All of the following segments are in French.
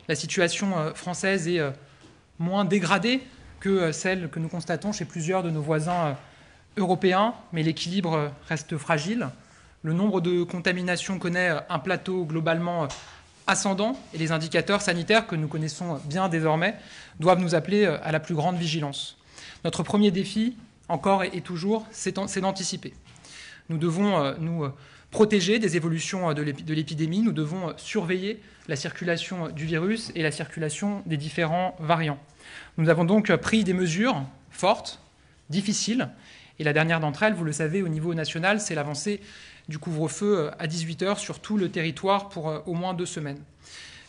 la situation française est moins dégradée que celle que nous constatons chez plusieurs de nos voisins européens, mais l'équilibre reste fragile. Le nombre de contaminations connaît un plateau globalement ascendant et les indicateurs sanitaires que nous connaissons bien désormais doivent nous appeler à la plus grande vigilance. Notre premier défi, encore et toujours, c'est d'anticiper. Nous devons nous protéger des évolutions de l'épidémie, nous devons surveiller la circulation du virus et la circulation des différents variants. Nous avons donc pris des mesures fortes, difficiles, et la dernière d'entre elles, vous le savez, au niveau national, c'est l'avancée du couvre-feu à 18h sur tout le territoire pour au moins 2 semaines.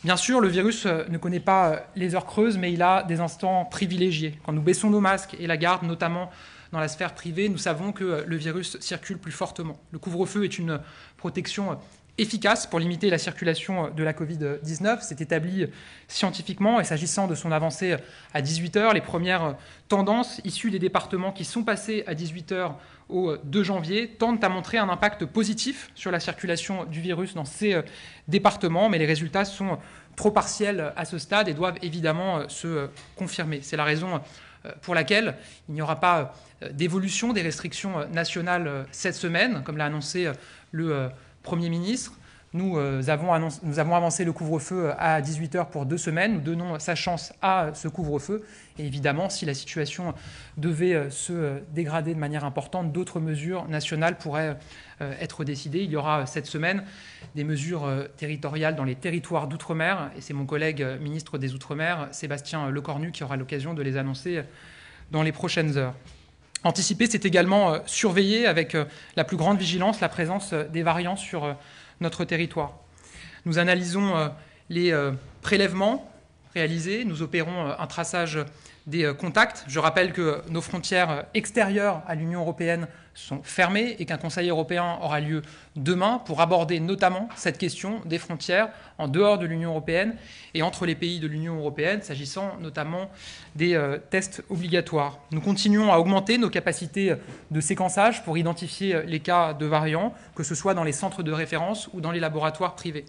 Bien sûr, le virus ne connaît pas les heures creuses, mais il a des instants privilégiés. Quand nous baissons nos masques et la garde, notamment dans la sphère privée, nous savons que le virus circule plus fortement. Le couvre-feu est une protection efficace pour limiter la circulation de la Covid-19. C'est établi scientifiquement et s'agissant de son avancée à 18h, les premières tendances issues des départements qui sont passés à 18h au 2 janvier tendent à montrer un impact positif sur la circulation du virus dans ces départements, mais les résultats sont trop partiels à ce stade et doivent évidemment se confirmer. C'est la raison pour laquelle il n'y aura pas d'évolution des restrictions nationales cette semaine, comme l'a annoncé le Premier ministre. Nous avons avancé le couvre-feu à 18h pour 2 semaines. Nous donnons sa chance à ce couvre-feu. Et évidemment, si la situation devait se dégrader de manière importante, d'autres mesures nationales pourraient être décidées. Il y aura cette semaine des mesures territoriales dans les territoires d'outre-mer. Et c'est mon collègue ministre des Outre-mer, Sébastien Lecornu, qui aura l'occasion de les annoncer dans les prochaines heures. Anticiper, c'est également surveiller avec la plus grande vigilance la présence des variants sur notre territoire. Nous analysons les prélèvements réalisés, nous opérons un traçage des contacts. Je rappelle que nos frontières extérieures à l'Union européenne sont fermées et qu'un Conseil européen aura lieu demain pour aborder notamment cette question des frontières en dehors de l'Union européenne et entre les pays de l'Union européenne, s'agissant notamment des tests obligatoires. Nous continuons à augmenter nos capacités de séquençage pour identifier les cas de variants, que ce soit dans les centres de référence ou dans les laboratoires privés.